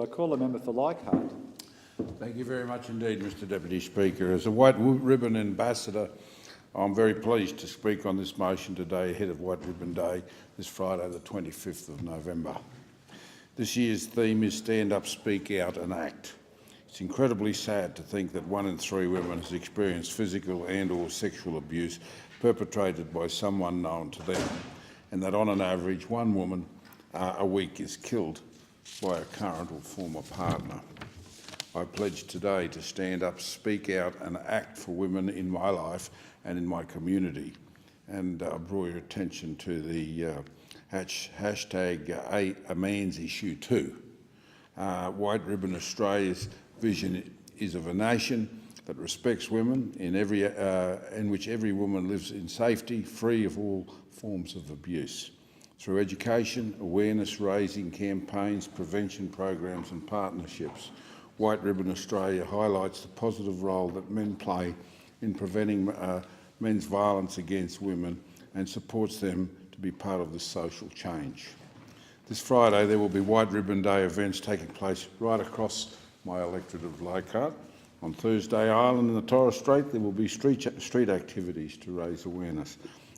I call the member for Leichhardt. Thank you very much indeed, Mr Deputy Speaker. As a White Ribbon Ambassador, I'm very pleased to speak on this motion today ahead of White Ribbon Day this Friday the 25th of November. This year's theme is Stand Up, Speak Out and Act. It's incredibly sad to think that 1 in 3 women has experienced physical and/or sexual abuse perpetrated by someone known to them, and that on an average 1 woman a week is killed by a current or former partner. I pledge today to stand up, speak out and act for women in my life and in my community, and draw your attention to the hashtag a man's issue too. White Ribbon Australia's vision is of a nation that respects women, in which every woman lives in safety, free of all forms of abuse. Through education, awareness-raising campaigns, prevention programs and partnerships, White Ribbon Australia highlights the positive role that men play in preventing men's violence against women and supports them to be part of this social change. This Friday there will be White Ribbon Day events taking place right across my electorate of Leichhardt. On Thursday Island in the Torres Strait there will be street activities to raise awareness.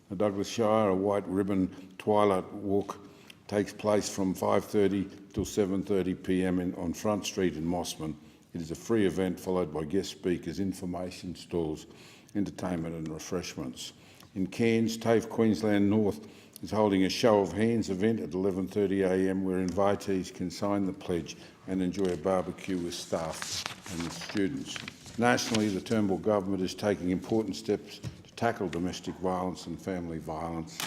The Douglas Shire, a White Ribbon Twilight Walk takes place from 5:30 till 7:30 p.m. on Front Street in Mossman. It is a free event followed by guest speakers, information stalls, entertainment and refreshments. In Cairns, TAFE Queensland North is holding a show of hands event at 11:30 a.m. where invitees can sign the pledge and enjoy a barbecue with staff and with students. Nationally, the Turnbull government is taking important steps tackle domestic violence and family violence.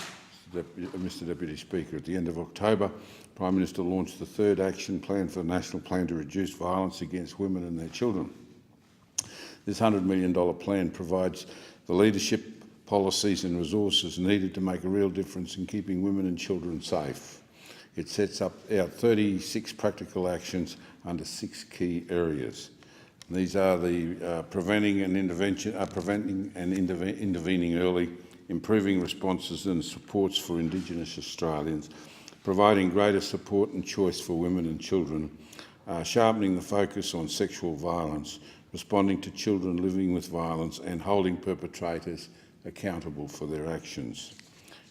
Mr Deputy Speaker, at the end of October, the Prime Minister launched the 3rd Action Plan for the National Plan to Reduce Violence Against Women and their Children. This $100 million plan provides the leadership, policies and resources needed to make a real difference in keeping women and children safe. It sets out 36 practical actions under 6 key areas. These are the preventing and intervening early, improving responses and supports for Indigenous Australians, providing greater support and choice for women and children, sharpening the focus on sexual violence, responding to children living with violence and holding perpetrators accountable for their actions.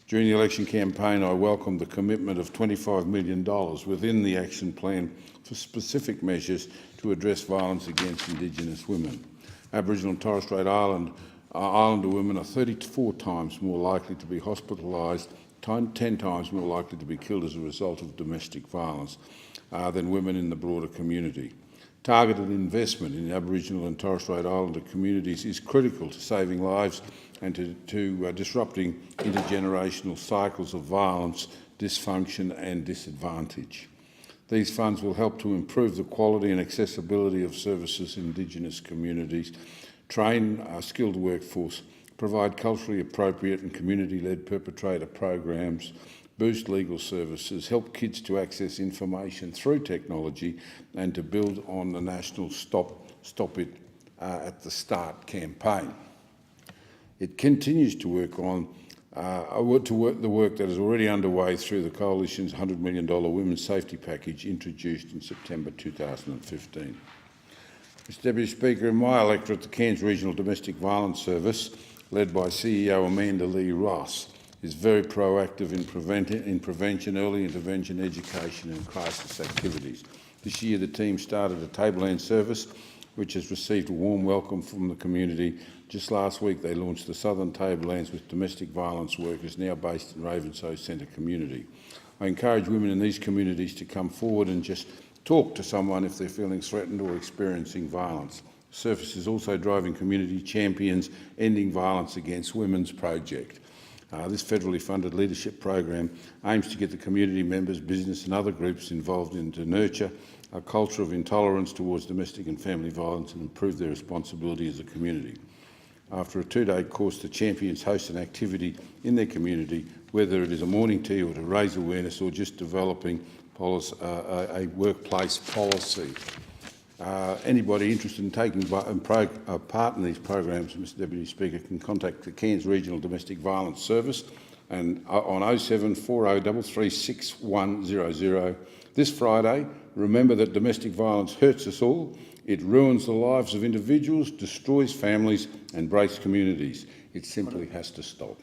During the election campaign, I welcomed the commitment of $25 million within the action plan for specific measures to address violence against Indigenous women. Aboriginal and Torres Strait Islander women are 34 times more likely to be hospitalised, 10 times more likely to be killed as a result of domestic violence than women in the broader community. Targeted investment in Aboriginal and Torres Strait Islander communities is critical to saving lives and to disrupting intergenerational cycles of violence, dysfunction and disadvantage. These funds will help to improve the quality and accessibility of services in Indigenous communities, train a skilled workforce, provide culturally appropriate and community-led perpetrator programs, boost legal services, help kids to access information through technology and to build on the national Stop It at the Start campaign. It continues to work on the work that is already underway through the Coalition's $100 million Women's Safety Package introduced in September 2015. Mr Deputy Speaker, in my electorate, the Cairns Regional Domestic Violence Service, led by CEO Amanda Lee Ross, is very proactive in prevention, early intervention, education and crisis activities. This year the team started a Tableland service which has received a warm welcome from the community. Just last week they launched the Southern Tablelands with domestic violence workers now based in Ravenshoe Centre community. I encourage women in these communities to come forward and just talk to someone if they're feeling threatened or experiencing violence. The service is also driving Community Champions Ending Violence Against Women's project. This federally funded leadership program aims to get the community members, business and other groups involved in to nurture a culture of intolerance towards domestic and family violence and improve their responsibility as a community. After a 2-day course, the champions host an activity in their community, whether it is a morning tea or to raise awareness or just developing a workplace policy. Anybody interested in taking part in these programs, Mr Deputy Speaker, can contact the Cairns Regional Domestic Violence Service and on 0740336100. This Friday, remember that domestic violence hurts us all. It ruins the lives of individuals, destroys families and breaks communities. It simply has to stop.